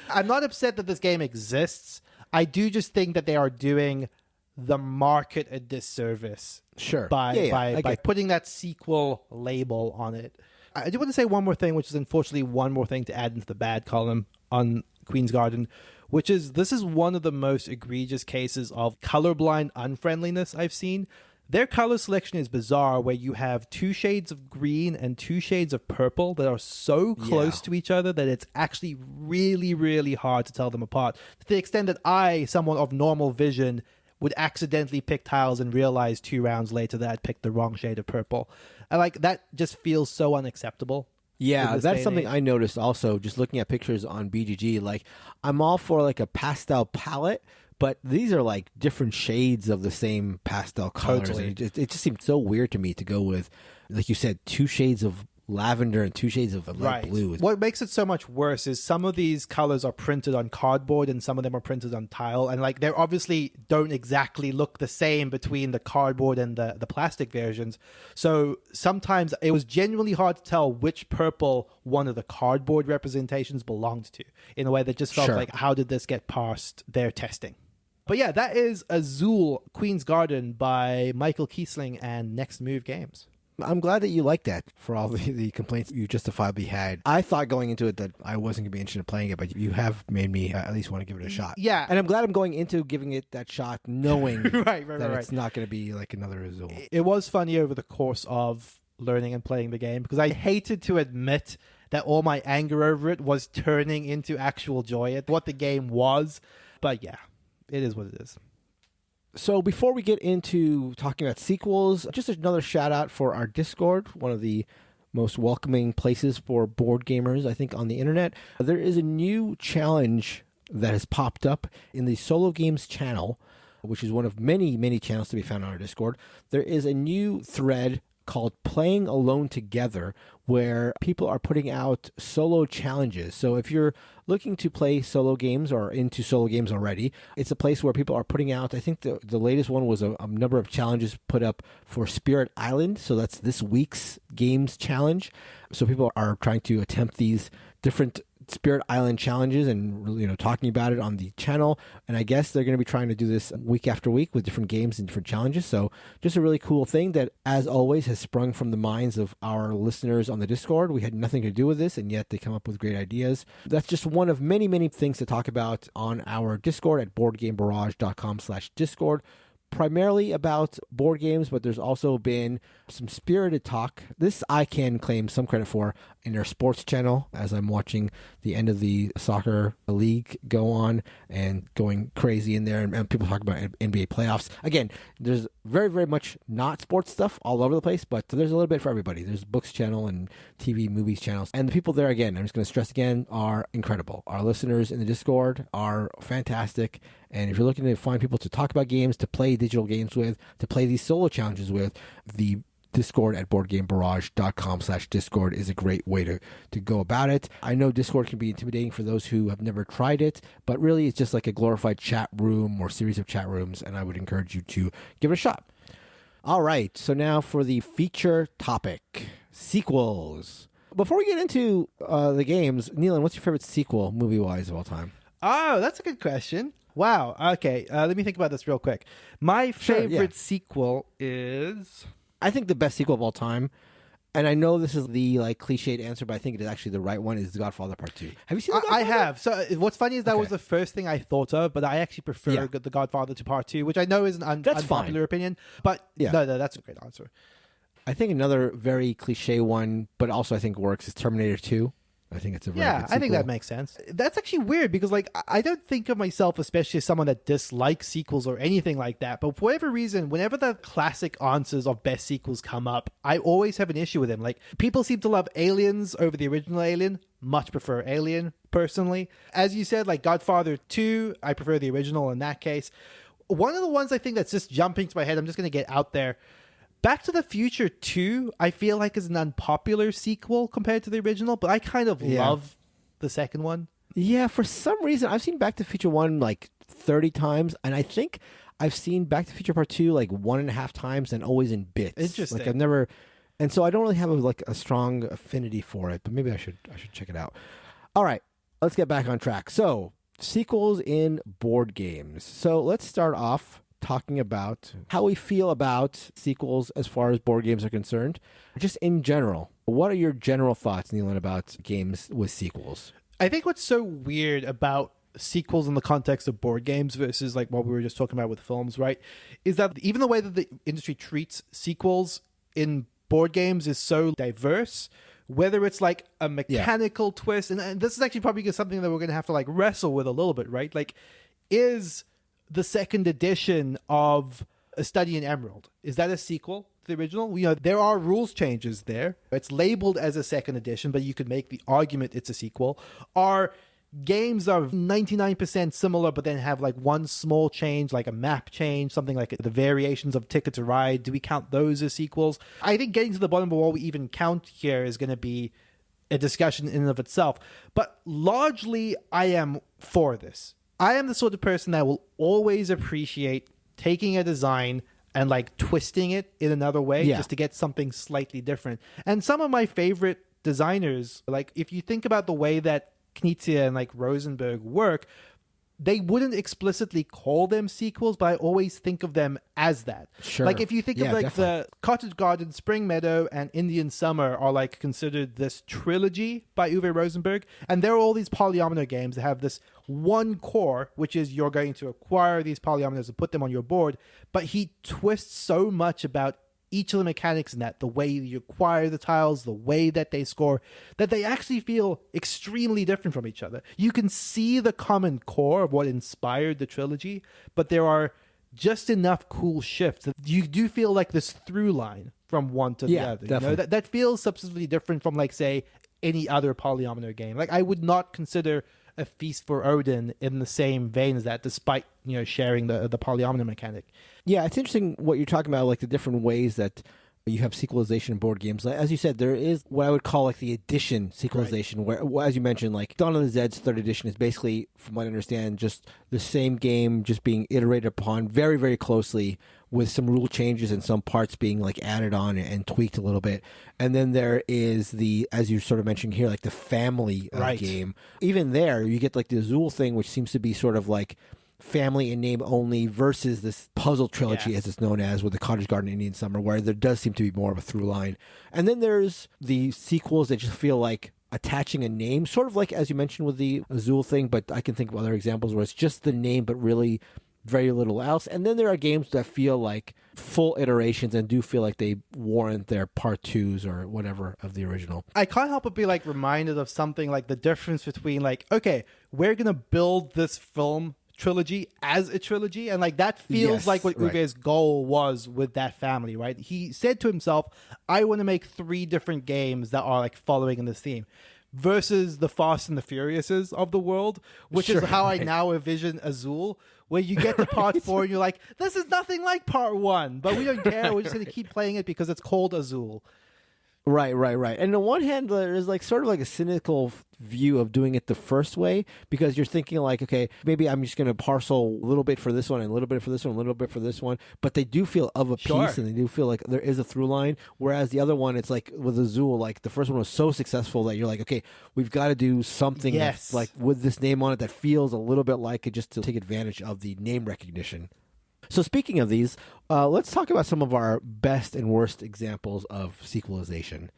I'm not upset that this game exists. I do just think that they are doing the market a disservice. Sure. By putting that sequel label on it. I do want to say one more thing, which is unfortunately one more thing to add into the bad column on Queen's Garden, which is this is one of the most egregious cases of colorblind unfriendliness I've seen. Their color selection is bizarre, where you have 2 shades of green and 2 shades of purple that are so close to each other that it's actually really, really hard to tell them apart. To the extent that I, someone of normal vision, would accidentally pick tiles and realize 2 rounds later that I'd picked the wrong shade of purple. And like, that just feels so unacceptable. Yeah, that's something I noticed also just looking at pictures on BGG. Like, I'm all for like a pastel palette, but these are like different shades of the same pastel colors. Totally. And it just seemed so weird to me to go with, like you said, 2 shades of lavender and 2 shades of light blue. What makes it so much worse is some of these colors are printed on cardboard and some of them are printed on tile, and like they obviously don't exactly look the same between the cardboard and the plastic versions. So sometimes it was genuinely hard to tell which purple one of the cardboard representations belonged to, in a way that just felt like, how did this get past their testing? But yeah, that is Azul, Queen's Garden by Michael Kiesling and Next Move Games. I'm glad that you like that for all the complaints you justifiably had. I thought going into it that I wasn't going to be interested in playing it, but you have made me at least want to give it a shot. Yeah. And I'm glad I'm going into giving it that shot knowing right. it's not going to be like another Azul. It was funny over the course of learning and playing the game, because I hated to admit that all my anger over it was turning into actual joy at what the game was. But yeah, it is what it is. So before we get into talking about sequels, just another shout out for our Discord, one of the most welcoming places for board gamers, I think, on the internet. There is a new challenge that has popped up in the Solo Games channel, which is one of many, many channels to be found on our Discord. There is a new thread called Playing Alone Together, where people are putting out solo challenges. So if you're looking to play solo games or into solo games already, it's a place where people are putting out, I think the latest one was a number of challenges put up for Spirit Island. So that's this week's games challenge. So people are trying to attempt these different Spirit Island challenges and talking about it on the channel. And I guess they're going to be trying to do this week after week with different games and different challenges. So just a really cool thing that, as always, has sprung from the minds of our listeners on the Discord. We had nothing to do with this, and yet they come up with great ideas. That's just one of many, many things to talk about on our Discord at boardgamebarrage.com/Discord. Primarily about board games, but there's also been some spirited talk. This I can claim some credit for in their sports channel, as I'm watching the end of the soccer league go on and going crazy in there, and people talk about NBA playoffs. Again, there's very, very much not sports stuff all over the place, but there's a little bit for everybody. There's books channel and TV, movies channels. And the people there, again, I'm just going to stress again, are incredible. Our listeners in the Discord are fantastic. And if you're looking to find people to talk about games, to play digital games with, to play these solo challenges with, the Discord at boardgamebarrage.com/Discord is a great way to go about it. I know Discord can be intimidating for those who have never tried it, but really it's just like a glorified chat room or series of chat rooms, and I would encourage you to give it a shot. All right, so now for the feature topic, sequels. Before we get into the games, Neelan, what's your favorite sequel, movie-wise, of all time? Oh, that's a good question. Wow. Okay, let me think about this real quick. My favorite sequel is... I think the best sequel of all time, and I know this is the cliched answer, but I think it is actually the right one, is The Godfather Part 2. Have you seen The Godfather? I have. So what's funny is that was the first thing I thought of, but I actually prefer The Godfather to Part 2, which I know is an unpopular opinion. But no, that's a great answer. I think another very cliche one, but also I think works, is Terminator 2. I think it's a very good sequel. I think that makes sense. That's actually weird because, I don't think of myself especially as someone that dislikes sequels or anything like that. But for whatever reason, whenever the classic answers of best sequels come up, I always have an issue with them. People seem to love Aliens over the original Alien. Much prefer Alien, personally. As you said, Godfather 2, I prefer the original in that case. One of the ones I think that's just jumping to my head, I'm just going to get out there. Back to the Future 2, I feel like is an unpopular sequel compared to the original, but I kind of love the second one. Yeah, for some reason, I've seen Back to the Future 1 30 times, and I think I've seen Back to the Future Part 2 1.5 times, and always in bits. Interesting. I've never... And so I don't really have a strong affinity for it, but maybe I should check it out. All right, let's get back on track. So, sequels in board games. So let's start off talking about how we feel about sequels as far as board games are concerned. Just in general, what are your general thoughts, Neelan, about games with sequels? I think what's so weird about sequels in the context of board games versus like what we were just talking about with films, right, is that even the way that the industry treats sequels in board games is so diverse, whether it's like a mechanical twist, and this is actually probably something that we're going to have to like wrestle with a little bit, right? Like, is the second edition of A Study in Emerald, is that a sequel to the original? You know, there are rules changes there. It's labeled as a second edition, but you could make the argument it's a sequel. Are games are 99% similar, but then have like one small change, like a map change, something like the variations of Ticket to Ride? Do we count those as sequels? I think getting to the bottom of what we even count here is going to be a discussion in and of itself. But largely, I am for this. I am the sort of person that will always appreciate taking a design and like twisting it in another way just to get something slightly different. And some of my favorite designers, like if you think about the way that Knizia and like Rosenberg work, they wouldn't explicitly call them sequels, but I always think of them as that. Sure. Like if you think of like the Cottage Garden, Spring Meadow, and Indian Summer are like considered this trilogy by Uwe Rosenberg, and there are all these polyomino games that have this one core, which is you're going to acquire these polyominoes and put them on your board, but he twists so much about each of the mechanics in that, the way you acquire the tiles, the way that they score, that they actually feel extremely different from each other. You can see the common core of what inspired the trilogy, but there are just enough cool shifts that you do feel like this through line from one to the other. Definitely. You know, that feels substantially different from, like, say, any other polyomino game. Like, I would not consider a Feast for Odin in the same vein as that, despite, you know, sharing the polyomino mechanic. Yeah, it's interesting what you're talking about, like the different ways that you have sequelization in board games. As you said, there is what I would call like the edition sequelization, where, as you mentioned, like Dawn of the Zeds 3rd edition is basically, from what I understand, just the same game just being iterated upon very, very closely, with some rule changes and some parts being like added on and tweaked a little bit. And then there is the, as you sort of mentioned here, like the family game. Even there, you get like the Azul thing, which seems to be sort of like family in name only, versus this puzzle trilogy, as it's known as, with the Cottage Garden Indian Summer, where there does seem to be more of a through line. And then there's the sequels that just feel like attaching a name, sort of like, as you mentioned, with the Azul thing, but I can think of other examples where it's just the name, but really very little else. And then there are games that feel like full iterations and do feel like they warrant their part twos or whatever of the original. I can't help but be like reminded of something like the difference between like, okay, we're going to build this film trilogy as a trilogy, and like that feels like what Uwe's goal was with that family, right? He said to himself, I want to make 3 different games that are like following in this theme, versus the Fast and the Furiouses of the world, which is how I now envision Azul, where you get to part 4 and you're like, this is nothing like part 1, but we don't care, we're just going to keep playing it because it's called Azul. Right. And on one hand, there is like sort of like a cynical view of doing it the first way, because you're thinking like, okay, maybe I'm just going to parcel a little bit for this one and a little bit for this one, a little bit for this one, but they do feel of a piece and they do feel like there is a through line. Whereas the other one, it's like with Azul, like the first one was so successful that you're like, okay, we've got to do something that's like with this name on it that feels a little bit like it, just to take advantage of the name recognition. So speaking of these, let's talk about some of our best and worst examples of sequelization.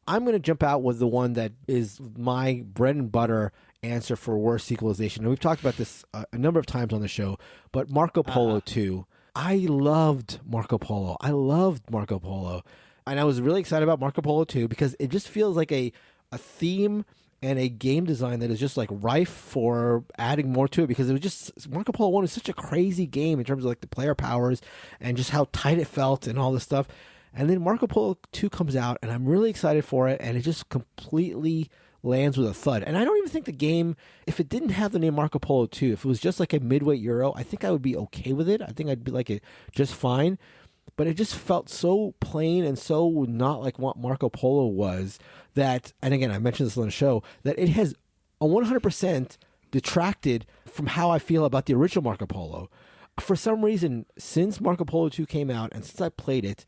I'm going to jump out with the one that is my bread and butter answer for worst sequelization. And we've talked about this a number of times on the show, but Marco Polo 2. I loved Marco Polo. And I was really excited about Marco Polo 2 because it just feels like a theme and a game design that is just like rife for adding more to it, because it was just, Marco Polo 1 is such a crazy game in terms of like the player powers and just how tight it felt and all this stuff. And then Marco Polo 2 comes out and I'm really excited for it, and it just completely lands with a thud. And I don't even think the game, if it didn't have the name Marco Polo 2, if it was just like a midweight Euro, I think I would be okay with it. I think I'd be like it just fine. But it just felt so plain and so not like what Marco Polo was that, and again, I mentioned this on the show, that it has a 100% detracted from how I feel about the original Marco Polo. For some reason, since Marco Polo 2 came out and since I played it,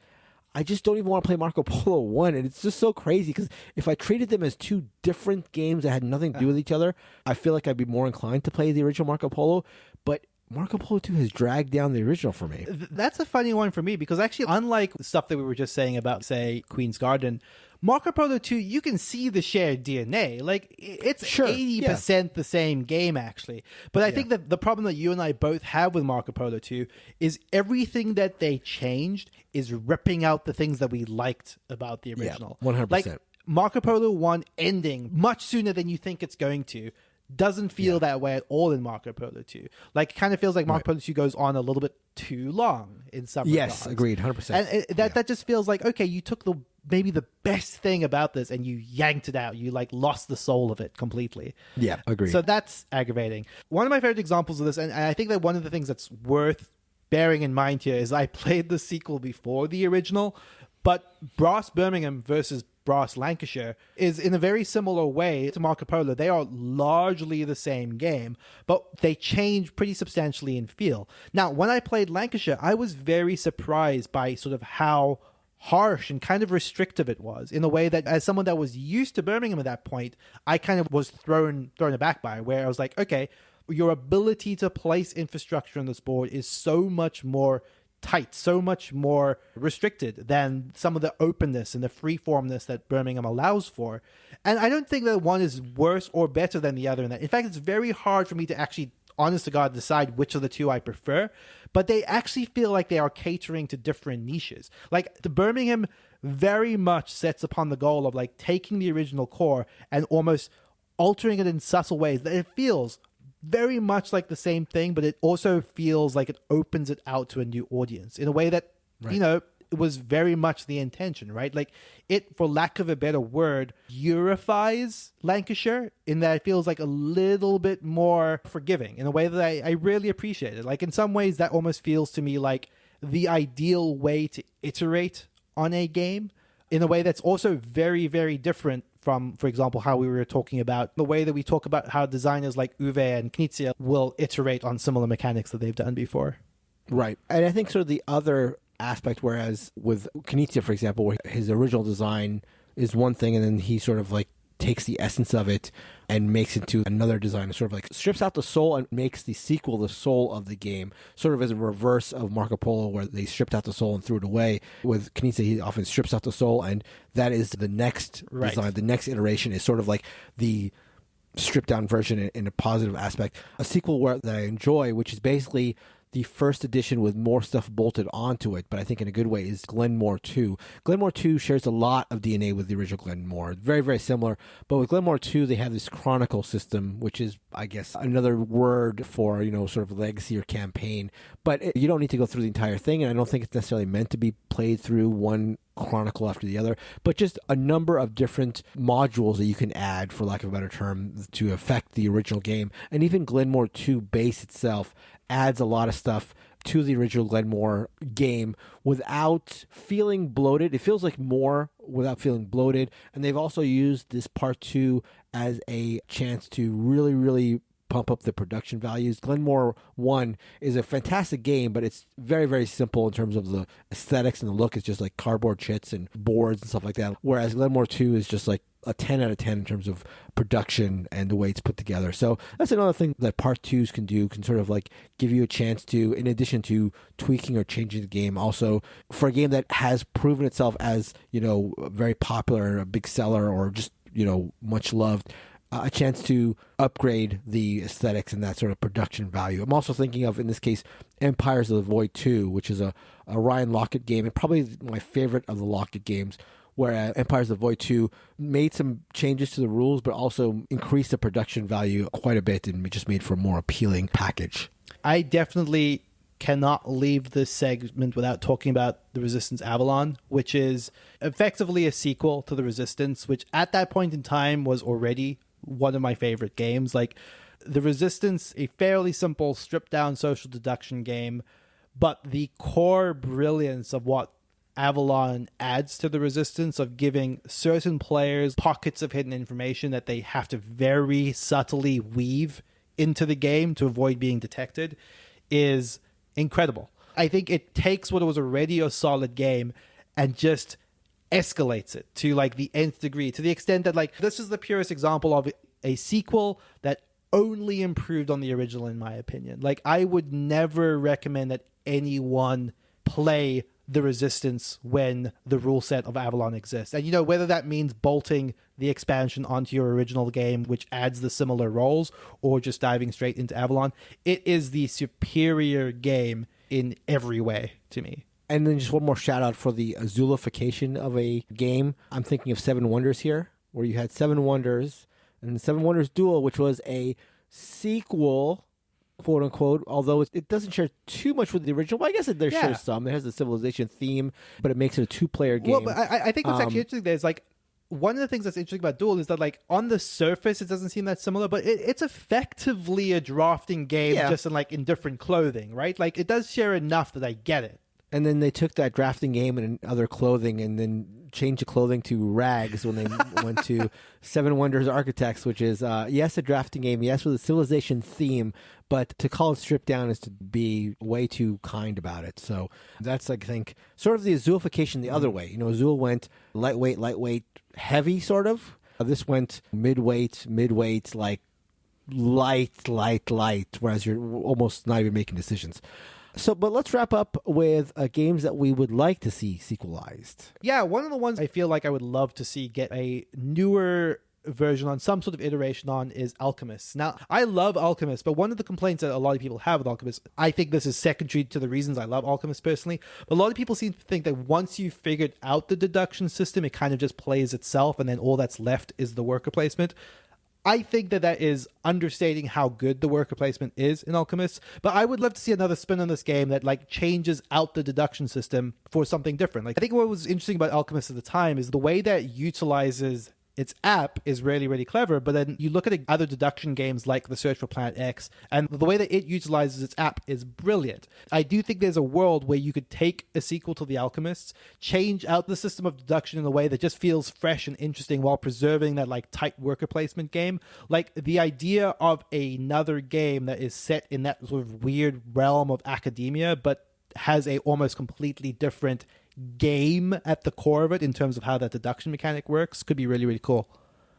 I just don't even want to play Marco Polo 1. And it's just so crazy because if I treated them as 2 different games that had nothing to do with each other, I feel like I'd be more inclined to play the original Marco Polo. But Marco Polo 2 has dragged down the original for me. That's a funny one for me because actually, unlike the stuff that we were just saying about, say, Queen's Garden, Marco Polo 2, you can see the shared DNA. Like, it's Sure, 80% the same game, actually. But I think that the problem that you and I both have with Marco Polo 2 is everything that they changed is ripping out the things that we liked about the original. 100%. Like, Marco Polo 1 ending much sooner than you think it's going to doesn't feel that way at all in Marco Polo 2. Like, it kind of feels like Marco Polo 2 goes on a little bit too long in some regards. Yes, agreed, 100%. And that just feels like, okay, you took maybe the best thing about this and you yanked it out. You like lost the soul of it completely. Yeah, agreed. So that's aggravating. One of my favorite examples of this, and I think that one of the things that's worth bearing in mind here is I played the sequel before the original, but Brass Birmingham versus Brass Lancashire is in a very similar way to Marco Polo. They are largely the same game, but they change pretty substantially in feel. Now, when I played Lancashire, I was very surprised by sort of how harsh and kind of restrictive it was, in a way that as someone that was used to Birmingham at that point, I kind of was thrown aback by, where I was like, okay, your ability to place infrastructure on this board is so much more tight, so much more restricted than some of the openness and the freeformness that Birmingham allows for. And I don't think that one is worse or better than the other in that. In fact, it's very hard for me to actually, honest to God, decide which of the two I prefer, but they actually feel like they are catering to different niches. Like, the Birmingham very much sets upon the goal of like taking the original core and almost altering it in subtle ways that it feels very much like the same thing, but it also feels like it opens it out to a new audience in a way that, you know, it was very much the intention, right? Like, it, for lack of a better word, purifies Lancashire in that it feels like a little bit more forgiving in a way that I really appreciate it. Like, in some ways, that almost feels to me like the ideal way to iterate on a game in a way that's also very, very different from, for example, how we were talking about the way that we talk about how designers like Uwe and Knizia will iterate on similar mechanics that they've done before. Right. And I think sort of the other aspect, whereas with Knizia, for example, where his original design is one thing, and then he sort of like takes the essence of it and makes it to another design, sort of like strips out the soul and makes the sequel the soul of the game, sort of as a reverse of Marco Polo, where they stripped out the soul and threw it away. With Knizia, he often strips out the soul, and that is the next design. The next iteration is sort of like the stripped down version in a positive aspect. A sequel that I enjoy, which is basically the first edition with more stuff bolted onto it, but I think in a good way, is Glenmore 2. Glenmore 2 shares a lot of DNA with the original Glenmore. Very, very similar. But with Glenmore 2, they have this Chronicles system, which is, I guess, another word for, you know, sort of legacy or campaign. But you don't need to go through the entire thing, and I don't think it's necessarily meant to be played through one chronicle after the other, but just a number of different modules that you can add, for lack of a better term, to affect the original game. And even Glenmore 2 base itself adds a lot of stuff to the original Glenmore game without feeling bloated. It feels like more without feeling bloated. And they've also used this part 2 as a chance to really, really pump up the production values. Glenmore 1 is a fantastic game, but it's very, very simple in terms of the aesthetics and the look. It's just like cardboard chits and boards and stuff like that. Whereas Glenmore 2 is just like a 10 out of 10 in terms of production and the way it's put together. So that's another thing that part 2s can do, can sort of like give you a chance to, in addition to tweaking or changing the game, also for a game that has proven itself as, you know, very popular, a big seller, or just, you know, much loved, a chance to upgrade the aesthetics and that sort of production value. I'm also thinking of, in this case, Empires of the Void 2, which is a Ryan Lockett game, and probably my favorite of the Lockett games, where Empires of the Void 2 made some changes to the rules, but also increased the production value quite a bit and just made for a more appealing package. I definitely cannot leave this segment without talking about the Resistance Avalon, which is effectively a sequel to the Resistance, which at that point in time was already one of my favorite games. Like, the Resistance, a fairly simple stripped down social deduction game, but the core brilliance of what Avalon adds to the Resistance, of giving certain players pockets of hidden information that they have to very subtly weave into the game to avoid being detected, is incredible. I think it takes what was already a solid game and just escalates it to like the nth degree, to the extent that like this is the purest example of a sequel that only improved on the original, in my opinion. Like, I would never recommend that anyone play the resistance when the rule set of Avalon exists. And, whether that means bolting the expansion onto your original game, which adds the similar roles, or just diving straight into Avalon, it is the superior game in every way to me. And then just one more shout out for the Azulification of a game. I'm thinking of Seven Wonders here, where you had Seven Wonders and Seven Wonders Duel, which was a sequel, quote unquote, although it doesn't share too much with the original. Well, I guess it shares some. It has the civilization theme, but it makes it a two-player game. Well, but I think what's actually interesting there is one of the things that's interesting about Duel is that on the surface it doesn't seem that similar, but it's effectively a drafting game just in different clothing, right? It does share enough that I get it. And then they took that drafting game and other clothing and then changed the clothing to rags when they went to Seven Wonders Architects, which is, yes, a drafting game, yes, with a civilization theme, but to call it stripped down is to be way too kind about it. So that's, I think, sort of the Azulification the other way. Azul went lightweight, heavy, sort of. This went midweight, light, whereas you're almost not even making decisions. But let's wrap up with games that we would like to see sequelized. Yeah, one of the ones I feel like I would love to see get a newer version on, some sort of iteration on, is Alchemists. Now, I love Alchemists, but one of the complaints that a lot of people have with Alchemists, I think this is secondary to the reasons I love Alchemists personally, but a lot of people seem to think that once you've figured out the deduction system, it kind of just plays itself, and then all that's left is the worker placement. I think that is understating how good the worker placement is in Alchemists, but I would love to see another spin on this game that changes out the deduction system for something different. I think what was interesting about Alchemists at the time is the way that it utilizes its app is really, really clever, but then you look at other deduction games like The Search for Planet X, and the way that it utilizes its app is brilliant. I do think there's a world where you could take a sequel to The Alchemists, change out the system of deduction in a way that just feels fresh and interesting while preserving that tight worker placement game. The idea of another game that is set in that sort of weird realm of academia, but has a almost completely different game at the core of it in terms of how that deduction mechanic works could be really, really cool.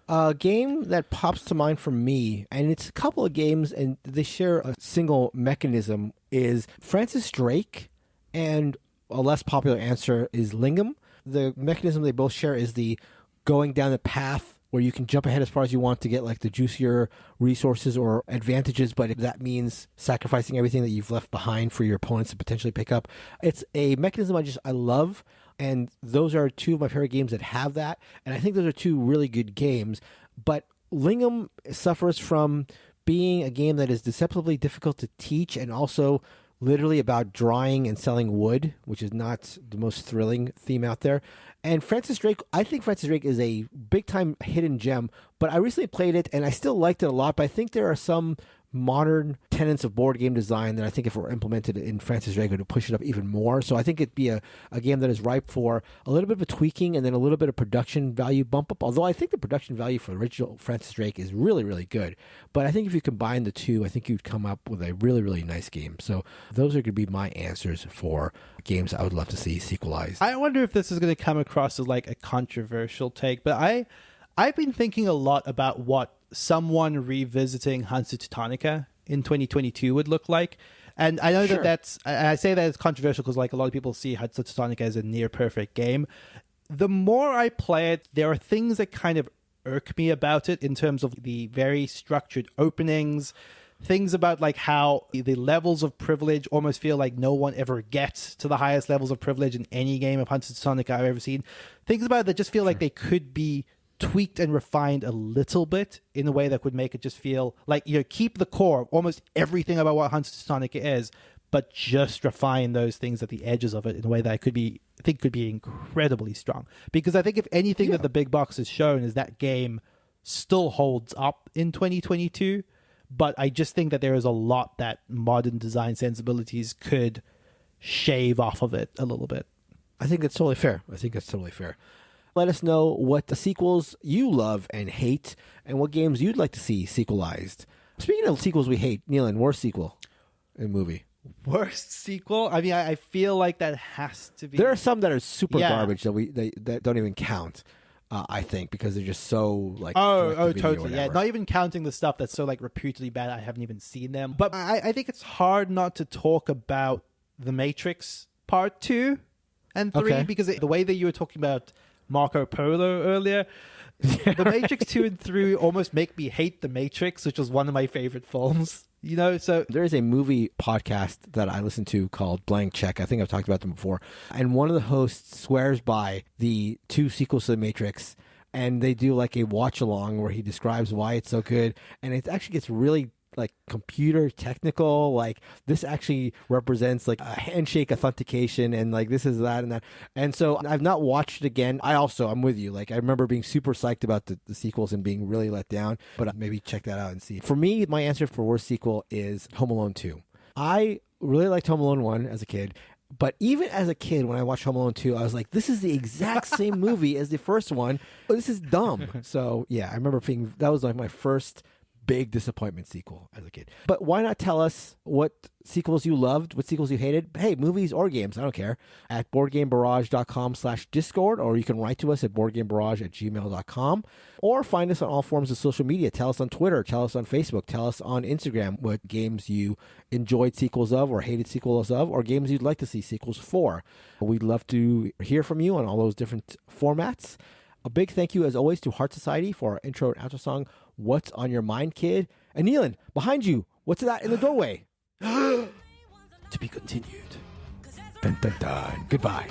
A game that pops to mind for me, and it's a couple of games and they share a single mechanism, is Francis Drake, and a less popular answer is Lignum. The mechanism they both share is the going down the path where you can jump ahead as far as you want to get the juicier resources or advantages, but if that means sacrificing everything that you've left behind for your opponents to potentially pick up. It's a mechanism I love, and those are two of my favorite games that have that, and I think those are two really good games. But Lignum suffers from being a game that is deceptively difficult to teach, and also literally about drying and selling wood, which is not the most thrilling theme out there. And Francis Drake, I think Francis Drake is a big-time hidden gem, but I recently played it, and I still liked it a lot, but I think there are some modern tenets of board game design that I think if it were implemented in Francis Drake would push it up even more. So I think it'd be a game that is ripe for a little bit of a tweaking and then a little bit of production value bump up, although I think the production value for original Francis Drake is really, really good. But I think if you combine the two, I think you'd come up with a really, really nice game. So those are going to be my answers for games I would love to see sequelized. I wonder if this is going to come across as a controversial take, but I've been thinking a lot about what someone revisiting Hansa Teutonica in 2022 would look like. And I know I say that it's controversial because a lot of people see Hansa Teutonica as a near perfect game. The more I play it, there are things that kind of irk me about it in terms of the very structured openings, things about how the levels of privilege almost feel like no one ever gets to the highest levels of privilege in any game of Hansa Teutonica I've ever seen. Things about it that just feel like they could be tweaked and refined a little bit in a way that would make it just feel keep the core of almost everything about what Hansa Teutonica is, but just refine those things at the edges of it in a way that I think could be incredibly strong. Because I think if anything that the big box has shown is that game still holds up in 2022, but I just think that there is a lot that modern design sensibilities could shave off of it a little bit. I think that's totally fair. Let us know what the sequels you love and hate, and what games you'd like to see sequelized. Speaking of sequels we hate, Nealon, worst sequel in movie. Worst sequel? I mean, I feel like that has to be. There are some that are super garbage that don't even count. I think because they're just so totally, yeah. Not even counting the stuff that's so reputedly bad. I haven't even seen them, but I think it's hard not to talk about The Matrix Part 2. and 3 Okay. because the way that you were talking about Marco Polo earlier, The Matrix 2 and 3 almost make me hate The Matrix, which was one of my favorite films. You know, so There is a movie podcast that I listen to called Blank Check. I think I've talked about them before. And one of the hosts swears by the 2 sequels to The Matrix. And they do like a watch along where he describes why it's so good. And it actually gets really like computer technical. Like this actually represents like a handshake authentication and like this is that and that. And so I've not watched it again. I'm with you. Like I remember being super psyched about the sequels and being really let down, but maybe check that out and see. For me, my answer for worst sequel is Home Alone 2. I really liked Home Alone 1 as a kid. But even as a kid, when I watched Home Alone 2, I was like, this is the exact same movie as the first one. But this is dumb. So, yeah, I remember thinking that was like my first big disappointment sequel as a kid. But why not tell us what sequels you loved, what sequels you hated? Hey, movies or games, I don't care. At boardgamebarrage.com/Discord, or you can write to us at boardgamebarrage@gmail.com, or find us on all forms of social media. Tell us on Twitter, tell us on Facebook, tell us on Instagram what games you enjoyed sequels of or hated sequels of, or games you'd like to see sequels for. We'd love to hear from you on all those different formats. A big thank you, as always, to Heart Society for our intro and outro song, What's on Your Mind, Kid? And Neelan, behind you, what's that in the doorway? To be continued. Dun, dun, dun. Goodbye.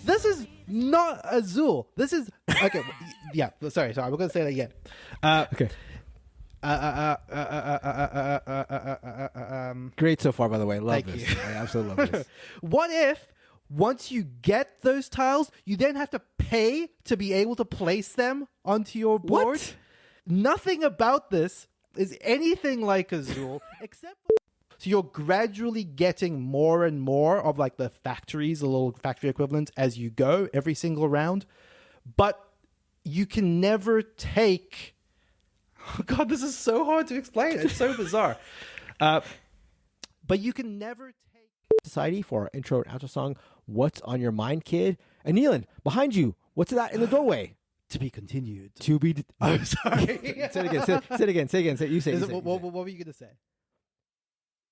this is not Azul. This is okay. Yeah, sorry. I'm going to say that again. Okay. Great so far, by the way. Love Thank this. you. I absolutely love this. What if once you get those tiles, you then have to pay to be able to place them onto your board? What? Nothing about this is anything like Azul, except so you're gradually getting more and more of like the factories, the little factory equivalents as you go every single round. But you can never take... Oh God, this is so hard to explain. It's so bizarre. But you can never take... Society for our intro and outro song, What's on Your Mind, Kid? And Neelan, behind you, what's that in the doorway? To be continued. To be... I'm sorry. Say it again. Say it again. You say it. What were you going to say?